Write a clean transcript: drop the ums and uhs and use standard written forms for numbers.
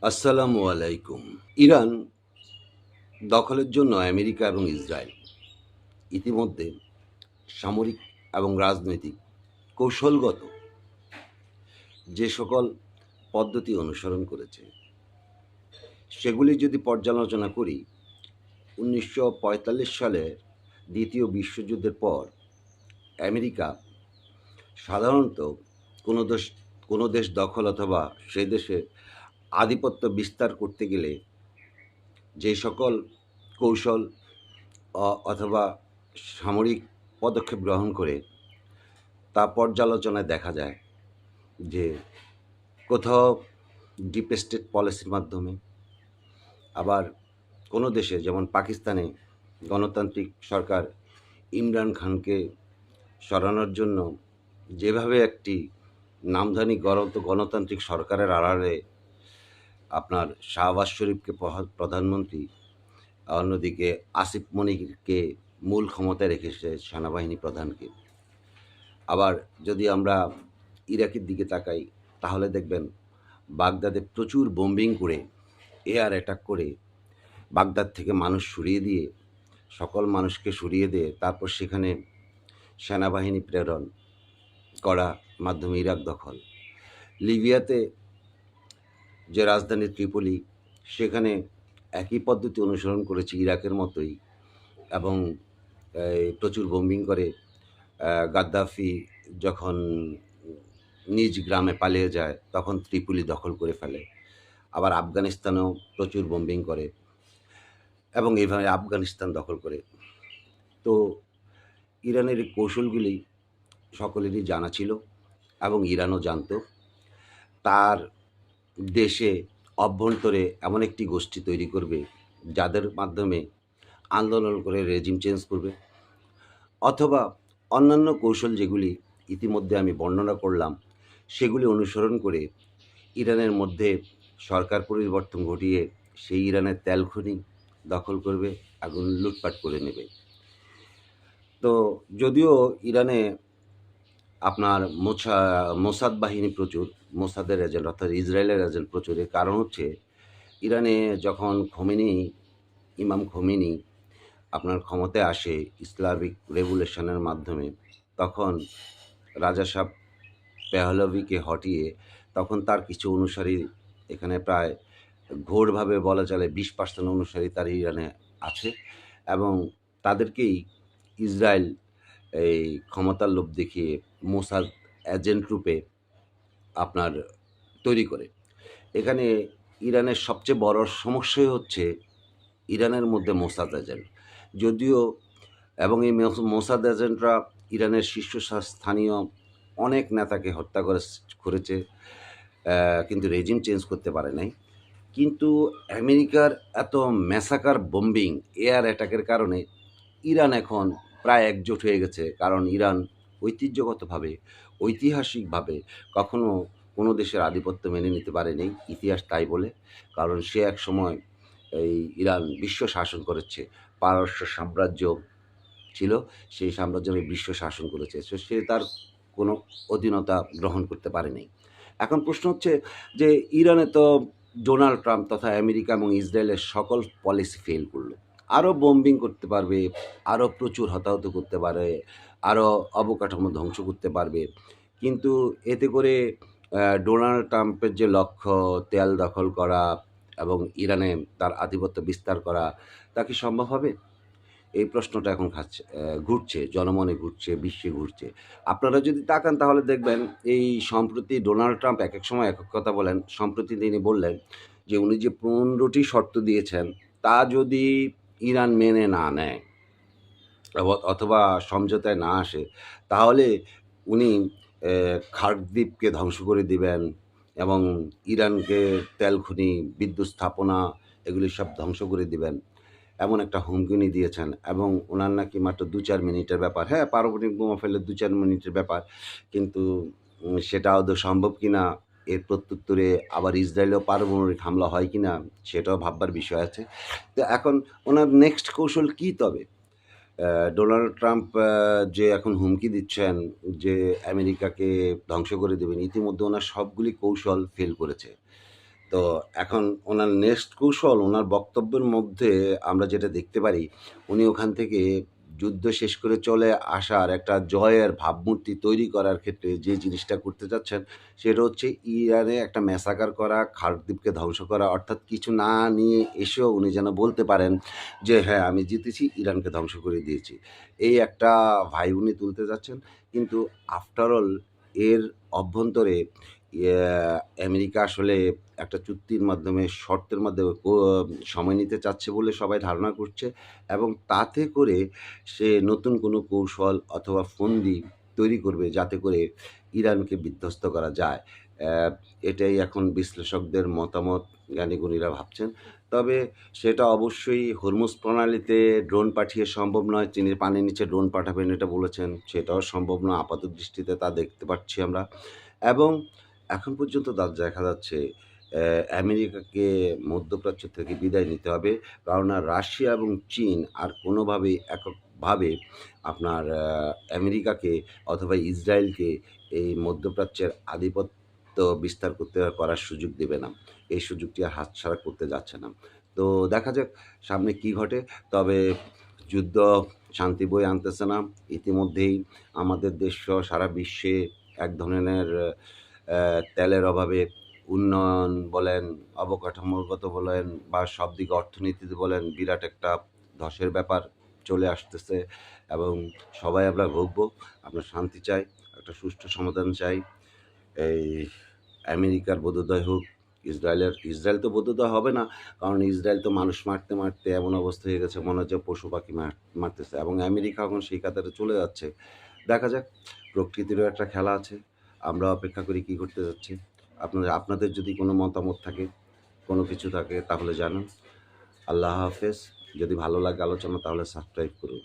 আসসালামু আলাইকুম। ইরান দখলের জন্য আমেরিকা এবং ইসরায়েল ইতিমধ্যে সামরিক এবং রাজনৈতিক কৌশলগত যে সকল পদ্ধতি অনুসরণ করেছে সেগুলি যদি পর্যালোচনা করি ১৯৪৫ সালের দ্বিতীয় বিশ্বযুদ্ধের পর আমেরিকা সাধারণত কোনো দেশ কোনো দেশ দখল অথবা সেই দেশে আধিপত্য বিস্তার করতে গেলে যে সকল কৌশল অথবা সামরিক পদক্ষেপ গ্রহণ করে তা পর্যালোচনায় দেখা যায় যে কোথাও ডিপ স্টেট পলিসির মাধ্যমে, আবার কোনো দেশে যেমন পাকিস্তানে গণতান্ত্রিক সরকার ইমরান খানকে সরানোর জন্য যেভাবে একটি নামধারী গণতান্ত্রিক সরকারের আড়ালে আপনার শাহবাজ শরীফকে প্রধানমন্ত্রী, অন্যদিকে আসিফ মনিরকে মূল ক্ষমতায় রেখেছে সেনাবাহিনী প্রধানকে। আবার যদি আমরা ইরাকের দিকে তাকাই তাহলে দেখবেন বাগদাদে প্রচুর বোম্বিং করে, এয়ার অ্যাটাক করে বাগদাদ থেকে মানুষ সরিয়ে দিয়ে, সকল মানুষকে সরিয়ে দিয়ে তারপর সেখানে সেনাবাহিনী প্রেরণ করা মাধ্যমে ইরাক দখল। লিবিয়াতে যে রাজধানী ত্রিপোলি, সেখানে একই পদ্ধতি অনুসরণ করেছে ইরাকের মতোই এবং প্রচুর বোম্বিং করে গাদ্দাফি যখন নিজ গ্রামে পালিয়ে যায় তখন ত্রিপুলি দখল করে ফেলে। আবার আফগানিস্তানেও প্রচুর বোম্বিং করে এবং এইভাবে আফগানিস্তান দখল করে। তো ইরানের এই কৌশলগুলি সকলেরই জানা ছিল এবং ইরানও জানত। তার দেশে অভ্যন্তরে এমন একটি গোষ্ঠী তৈরি করবে যাদের মাধ্যমে আন্দোলন করে রেজিম চেঞ্জ করবে, অথবা অন্যান্য কৌশল যেগুলি ইতিমধ্যে আমি বর্ণনা করলাম সেগুলি অনুসরণ করে ইরানের মধ্যে সরকার পরিবর্তন ঘটিয়ে সেই ইরানের তেল খনি দখল করবে, আগুন লুটপাট করে নেবে। তো যদিও ইরানে আপনার মোসাদ বাহিনী প্রচুর, মোসাদের এজেন্ট অর্থাৎ ইসরায়েলের এজেন্ট প্রচুর। এর কারণ হচ্ছে ইরানে যখন ইমাম খোমেনি আপনার ক্ষমতায় আসে ইসলামিক রেভলিউশনের মাধ্যমে, তখন রাজা শাহ পেহলভিকে হটিয়ে তখন তার কিছু অনুসারী, এখানে প্রায় ঘোরভাবে বলা চলে 20% অনুসারী তার ইরানে আছে এবং তাদেরকেই ইসরায়েল এই ক্ষমতার লোভ দেখিয়ে মোসাদ এজেন্ট রূপে আপনার তৈরি করে। এখানে ইরানের সবচেয়ে বড় সমস্যাই হচ্ছে ইরানের মধ্যে মোসাদ এজেন্ট, যদিও এবং এই মোসাদ এজেন্টরা ইরানের শীর্ষস্থানীয় অনেক নেতাকে হত্যা করেছে, কিন্তু রেজিম চেঞ্জ করতে পারে নাই। কিন্তু আমেরিকার এত ম্যাসাকার বোম্বিং, এয়ার অ্যাটাকের কারণে ইরান এখন প্রায় একজোট হয়ে গেছে। কারণ ইরান ঐতিহ্যগতভাবে, ঐতিহাসিকভাবে কখনো কোনো দেশের আধিপত্য মেনে নিতে পারেনি, ইতিহাস তাই বলে। কারণ সে এক সময় এই ইরান বিশ্ব শাসন করেছে, পারস্য সাম্রাজ্য ছিল, সেই সাম্রাজ্য বিশ্ব শাসন করেছে। সে তার কোনো অধীনতা গ্রহণ করতে পারেনি। এখন প্রশ্ন হচ্ছে যে ইরানে তো ডোনাল্ড ট্রাম্প তথা আমেরিকা এবং ইসরায়েলের সকল পলিসি ফেল করলো। আরও বোম্বিং করতে পারবে, আরও প্রচুর হতাহত করতে পারে, আরও অবকাঠামো ধ্বংস করতে পারবে। কিন্তু এতে করে ডোনাল্ড ট্রাম্পের যে লক্ষ্য তেল দখল করা এবং ইরানে তার আধিপত্য বিস্তার করা, তা কি সম্ভব হবে? এই প্রশ্নটা এখন ঘুরছে, জনমনে ঘুরছে, বিশ্বে ঘুরছে। আপনারা যদি তাকান তাহলে দেখবেন এই সম্প্রতি ডোনাল্ড ট্রাম্প এক সময় এক কথা বলেন। সম্প্রতি তিনি বললেন যে উনি যে 15টি শর্ত দিয়েছেন তা যদি ইরান মেনে না নেয় অথবা সমঝোতায় না আসে, তাহলে উনি খার্ক দ্বীপকে ধ্বংস করে দিবেন এবং ইরানকে তেল খনি, বিদ্যুৎ স্থাপনা এগুলি সব ধ্বংস করে দিবেন, এমন একটা হুমকি উনি দিয়েছেন। এবং ওনার নাকি মাত্র 2-4 মিনিটের ব্যাপার। হ্যাঁ, পারমাণবিক বোমা ফেললে 2-4 মিনিটের ব্যাপার, কিন্তু সেটা আদৌ সম্ভব কিনা, এর প্রত্যুত্তরে আবার ইসরায়েলেও পারমাণবিক হামলা হয় কিনা সেটাও ভাববার বিষয় আছে। তো এখন ওনার নেক্সট কৌশল কী তবে? ডোনাল্ড ট্রাম্প যে এখন হুমকি দিচ্ছেন যে আমেরিকাকে ধ্বংস করে দেবেন, ইতিমধ্যে ওনার সবগুলি কৌশল ফেল করেছে। তো এখন ওনার নেক্সট কৌশল, ওনার বক্তব্যের মধ্যে আমরা যেটা দেখতে পারি, উনি ওখান থেকে যুদ্ধ শেষ করে চলে আসার একটা জয়ের ভাবমূর্তি তৈরি করার ক্ষেত্রে যে জিনিসটা করতে চাচ্ছেন, সেটা হচ্ছে ইরানে একটা ম্যাসাকার করা, খার্কিভকে ধ্বংস করা। অর্থাৎ কিছু না নিয়ে এসেও উনি যেন বলতে পারেন যে, "হ্যাঁ, আমি জিতেছি, ইরানকে ধ্বংস করে দিয়েছি।" এই একটা ভাইব উনি তুলতে যাচ্ছেন। কিন্তু আফটার অল এর অভ্যন্তরে ইয়া আমেরিকা আসলে একটা চুক্তির মাধ্যমে, শর্তের মাধ্যমে সময় নিতে চাচ্ছে বলে সবাই ধারণা করছে, এবং তাতে করে সে নতুন কোনো কৌশল অথবা ফন্দি তৈরি করবে যাতে করে ইরানকে বিধ্বস্ত করা যায়। এটাই এখন বিশ্লেষকদের মতামত, জ্ঞানীগুণীরা ভাবছেন। তবে সেটা অবশ্যই হরমুজ প্রণালীতে ড্রোন পাঠিয়ে সম্ভব নয়। তিনি পানির নিচে ড্রোন পাঠাবেন এটা বলেছেন, সেটাও সম্ভব নয় আপাতদৃষ্টিতে, তা দেখতে পাচ্ছি আমরা। এবং এখন পর্যন্ত দেখা যাচ্ছে আমেরিকাকে মধ্যপ্রাচ্য থেকে বিদায় নিতে হবে। কেননা রাশিয়া এবং চীন আর কোনোভাবেই এককভাবে আপনার আমেরিকাকে অথবা ইসরায়েলকে এই মধ্যপ্রাচ্যের আধিপত্য বিস্তার করার সুযোগ দেবে না। এই সুযোগটি আর হাতছাড়া করতে যাচ্ছে না। তো দেখা যাক সামনে কি ঘটে। তবে যুদ্ধ শান্তি বয়ে আনতেছে না। ইতিমধ্যেই আমাদের দেশসহ সারা বিশ্বে এক ধরনের তেলের অভাবে উন্নয়ন বলেন, অবকাঠামোগত বলেন বা সব দিকে অর্থনীতিতে বলেন, বিরাট একটা ধসের ব্যাপার চলে আসতেছে, এবং সবাই আমরা ভুগবো। আমরা শান্তি চাই, একটা সুষ্ঠু সমাধান চাই। এই আমেরিকার বোধোদয় হোক, ইসরায়েল তো বোধোদয় হবে না, কারণ ইসরায়েল তো মানুষ মারতে মারতে এমন অবস্থা হয়ে গেছে, মনে হচ্ছে পশু পাখি মারতেছে, এবং আমেরিকা এখন সেই কাতারে চলে যাচ্ছে। দেখা যাক, প্রকৃতিরও একটা খেলা আছে। আমরা অপেক্ষা করি কী ঘটতে যাচ্ছে। আপনাদের যদি কোনো মতামত থাকে, কোনো কিছু থাকে, তাহলে জানান। আল্লাহ হাফেজ। যদি ভালো লাগে আলোচনা, তাহলে সাবস্ক্রাইব করুন।